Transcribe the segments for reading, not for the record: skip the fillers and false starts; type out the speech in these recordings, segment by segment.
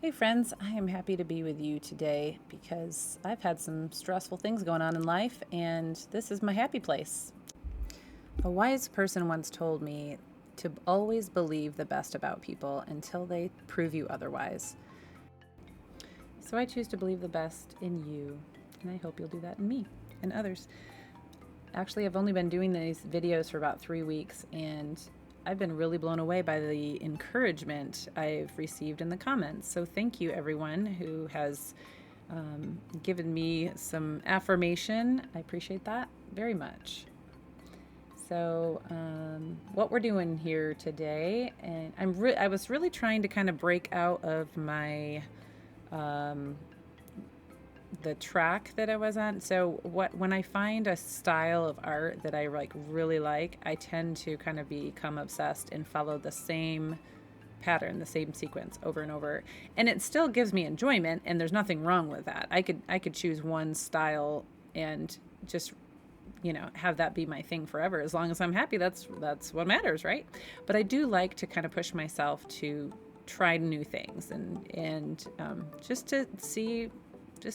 Hey friends, I am happy to be with you today because I've had some stressful things going on in life and this is my happy place. A wise person once told me to always believe the best about people until they prove you otherwise. So I choose to believe the best in you, and I hope you'll do that in me and others. Actually, I've only been doing these videos for about 3 weeks, and I've been really blown away by the encouragement I've received in the comments. So thank you, everyone who has given me some affirmation. I appreciate that very much. So what we're doing here today, and I was really trying to kind of break out of my the track that I was on. So when I find a style of art that I really like, I tend to kind of become obsessed and follow the same pattern, the same sequence over and over. And it still gives me enjoyment, and there's nothing wrong with that. I could choose one style and just have that be my thing forever. As long as I'm happy, that's what matters, right? But I do like to kind of push myself to try new things and just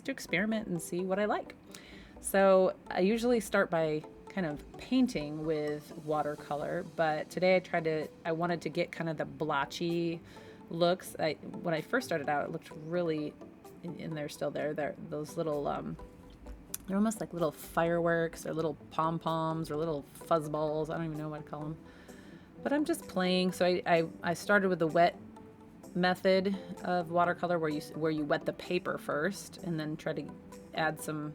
to experiment and see what I like. So I usually start by kind of painting with watercolor, but today I wanted to get kind of the blotchy looks. When I first started out, it looked really, and they're still there. Those little, they're almost like little fireworks or little pom-poms or little fuzzballs. I don't even know what to call them. But I'm just playing. So I started with the wet method of watercolor where you wet the paper first and then try to add some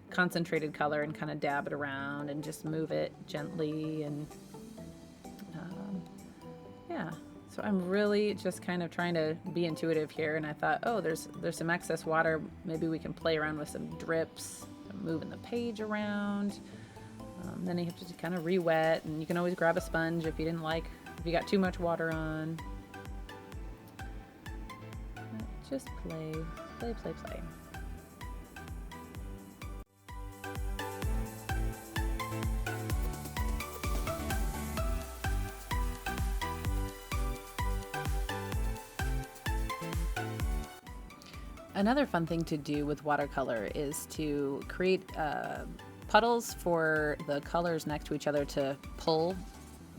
concentrated color and kind of dab it around and just move it gently and yeah. So I'm really just kind of trying to be intuitive here, and I thought, oh, there's some excess water. Maybe we can play around with some drips, moving the page around. Then you have to kind of re-wet, and you can always grab a sponge if you got too much water on. Just play. Another fun thing to do with watercolor is to create puddles for the colors next to each other to pull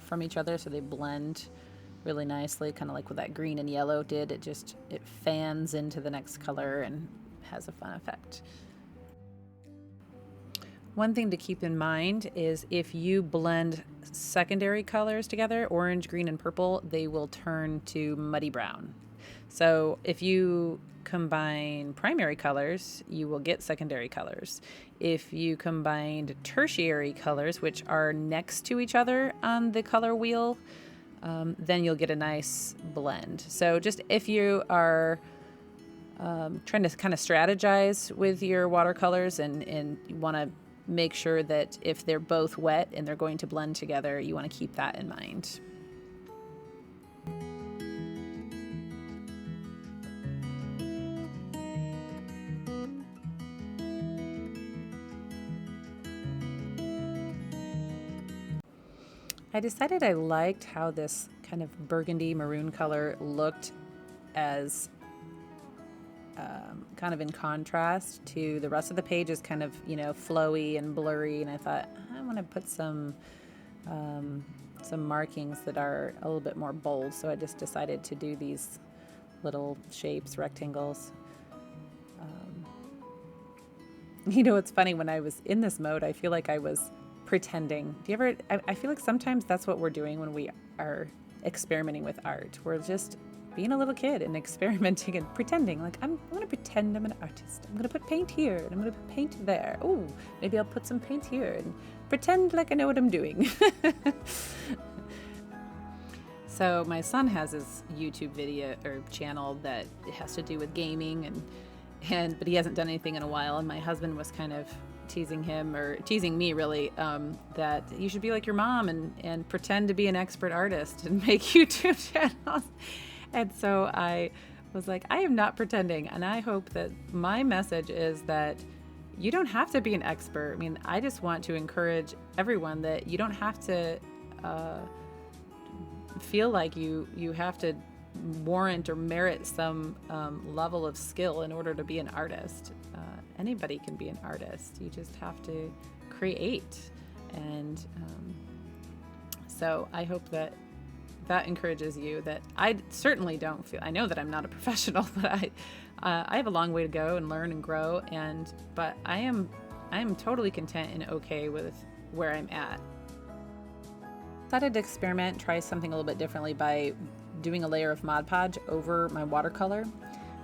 from each other so they blend really nicely, kind of like what that green and yellow did. It fans into the next color and has a fun effect. One thing to keep in mind is if you blend secondary colors together, orange, green, and purple, they will turn to muddy brown. So if you combine primary colors, you will get secondary colors. If you combined tertiary colors, which are next to each other on the color wheel, then you'll get a nice blend. So just if you are trying to kind of strategize with your watercolors and you want to make sure that if they're both wet and they're going to blend together, you want to keep that in mind. I decided I liked how this kind of burgundy maroon color looked as kind of in contrast to the rest of the page is kind of, flowy and blurry. And I thought, I want to put some markings that are a little bit more bold. So I just decided to do these little shapes, rectangles. It's funny, when I was in this mode, I feel like I was pretending. I feel like sometimes that's what we're doing when we are experimenting with art. We're just being a little kid and experimenting and pretending. Like, I'm going to pretend I'm an artist. I'm going to put paint here and I'm going to put paint there. Oh, maybe I'll put some paint here and pretend like I know what I'm doing. So my son has his YouTube video or channel that has to do with gaming but he hasn't done anything in a while, and my husband was kind of teasing me really, that you should be like your mom and pretend to be an expert artist and make YouTube channels. And so I was like, I am not pretending. And I hope that my message is that you don't have to be an expert. I mean, I just want to encourage everyone that you don't have to feel like you have to warrant or merit some level of skill in order to be an artist. Anybody can be an artist. You just have to create. And so I hope that encourages you, that I certainly don't feel, I know that I'm not a professional, but I have a long way to go and learn and grow. But I am totally content and okay with where I'm at. I decided to experiment, try something a little bit differently by doing a layer of Mod Podge over my watercolor.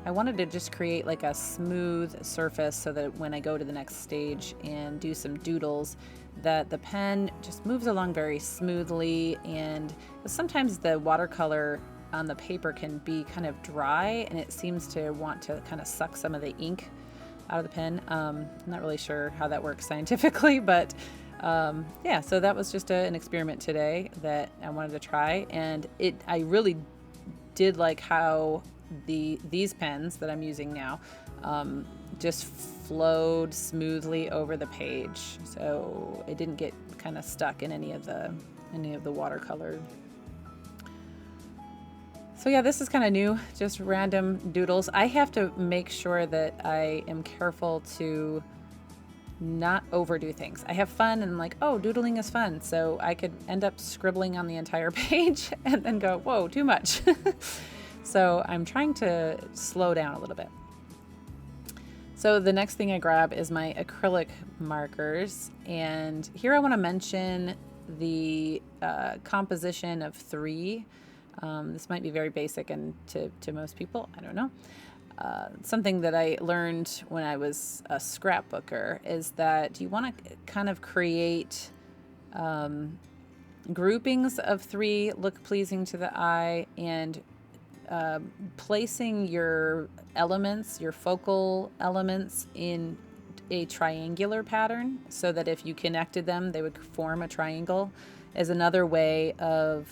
I wanted to just create like a smooth surface so that when I go to the next stage and do some doodles, that the pen just moves along very smoothly. And sometimes the watercolor on the paper can be kind of dry, and it seems to want to kind of suck some of the ink out of the pen. I'm not really sure how that works scientifically, but yeah, so that was just an experiment today that I wanted to try. And I really did like how these pens that I'm using now just flowed smoothly over the page, so it didn't get kind of stuck in any of the watercolor. So yeah, this is kind of new, just random doodles. I have to make sure that I am careful to not overdo things. I have fun and I'm like, oh, doodling is fun. So I could end up scribbling on the entire page and then go, whoa, too much. So I'm trying to slow down a little bit. So the next thing I grab is my acrylic markers. And here I want to mention the composition of 3. This might be very basic and to most people, I don't know. Something that I learned when I was a scrapbooker is that you want to kind of create groupings of 3, look pleasing to the eye, and placing your elements, your focal elements, in a triangular pattern so that if you connected them, they would form a triangle, is another way of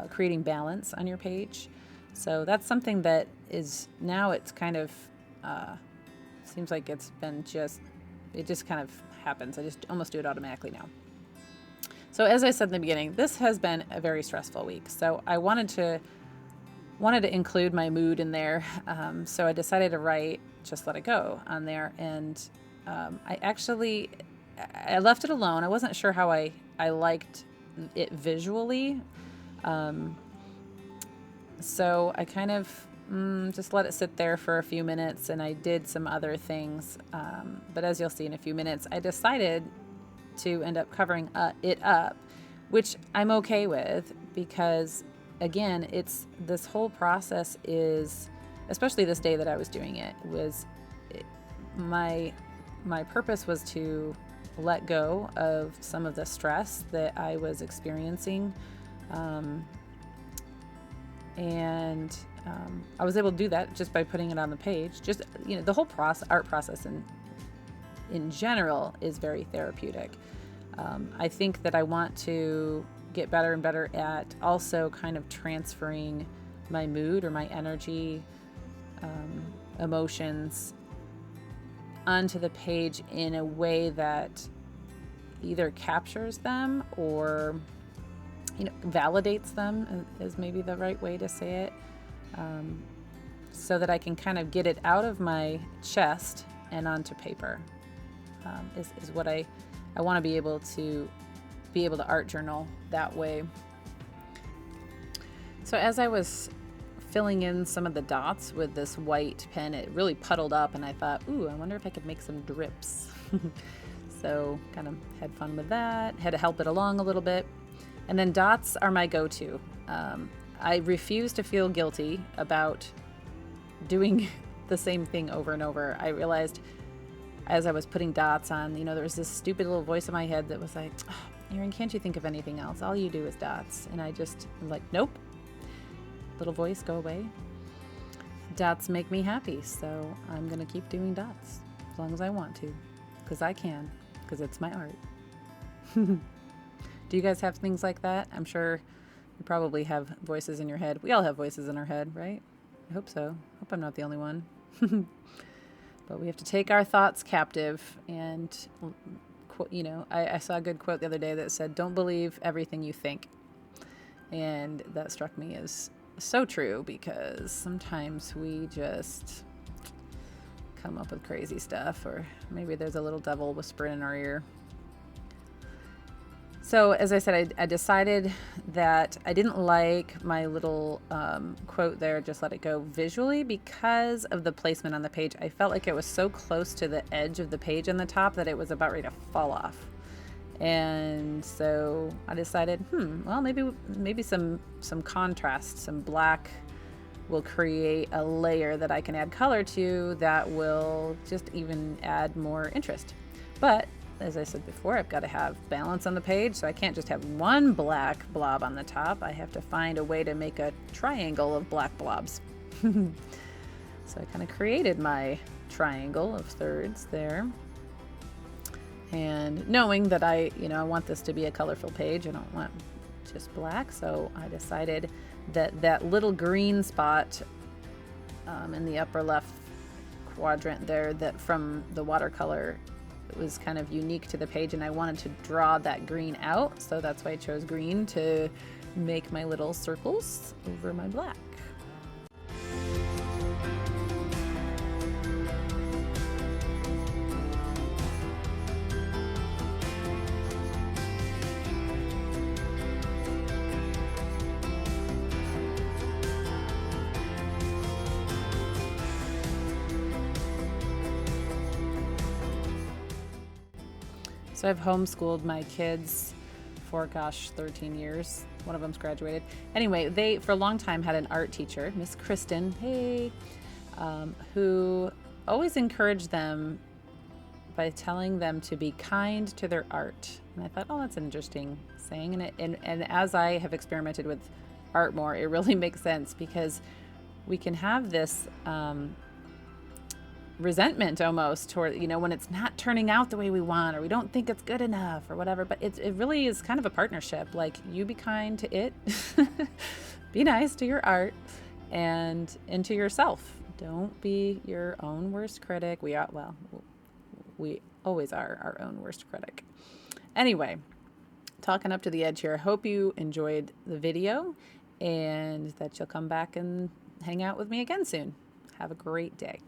creating balance on your page. So that's something that is now, it's kind of seems like it's been it just kind of happens. I just almost do it automatically now. So as I said in the beginning, this has been a very stressful week. So I wanted to include my mood in there. So I decided to write Just Let It Go on there. And I left it alone. I wasn't sure how I liked it visually. So I kind of just let it sit there for a few minutes, and I did some other things. But as you'll see in a few minutes, I decided to end up covering it up, which I'm okay with, because again, this whole process is, especially this day that I was doing it, my purpose was to let go of some of the stress that I was experiencing. And I was able to do that just by putting it on the page. Just, the whole art process in general is very therapeutic. I think that I want to get better and better at also kind of transferring my mood or my energy, emotions onto the page in a way that either captures them or validates them, is maybe the right way to say it, so that I can kind of get it out of my chest and onto paper, is what I want to be able to art journal that way. So as I was filling in some of the dots with this white pen, it really puddled up, and I thought, ooh, I wonder if I could make some drips. So kind of had fun with that, had to help it along a little bit. And then dots are my go-to. I refuse to feel guilty about doing the same thing over and over. I realized as I was putting dots on, there was this stupid little voice in my head that was like, oh, Erin, can't you think of anything else? All you do is dots. And I just was like, nope. Little voice, go away. Dots make me happy, so I'm going to keep doing dots as long as I want to, because I can, because it's my art. Do you guys have things like that? I'm sure you probably have voices in your head. We all have voices in our head, right? I hope so. I hope I'm not the only one. But we have to take our thoughts captive. And, I saw a good quote the other day that said, don't believe everything you think. And that struck me as so true, because sometimes we just come up with crazy stuff, or maybe there's a little devil whispering in our ear. So as I said, I decided that I didn't like my little quote there, just let it go, visually, because of the placement on the page. I felt like it was so close to the edge of the page on the top that it was about ready to fall off. And so I decided, well, maybe some contrast, some black will create a layer that I can add color to that will just even add more interest. But as I said before, I've got to have balance on the page, so I can't just have one black blob on the top. I have to find a way to make a triangle of black blobs. So I kind of created my triangle of thirds there. And knowing that I want this to be a colorful page, I don't want just black, so I decided that that little green spot in the upper left quadrant there, that from the watercolor, it was kind of unique to the page, and I wanted to draw that green out, so that's why I chose green to make my little circles over my black. So I've homeschooled my kids for, 13 years. One of them's graduated. Anyway, they, for a long time, had an art teacher, Miss Kristen, who always encouraged them by telling them to be kind to their art. And I thought, oh, that's an interesting saying. And as I have experimented with art more, it really makes sense, because we can have this resentment almost toward, when it's not turning out the way we want, or we don't think it's good enough or whatever. But it really is kind of a partnership. Like, you be kind to it, be nice to your art, and to yourself. Don't be your own worst critic. We always are our own worst critic. Anyway, talking up to the edge here. Hope you enjoyed the video, and that you'll come back and hang out with me again soon. Have a great day.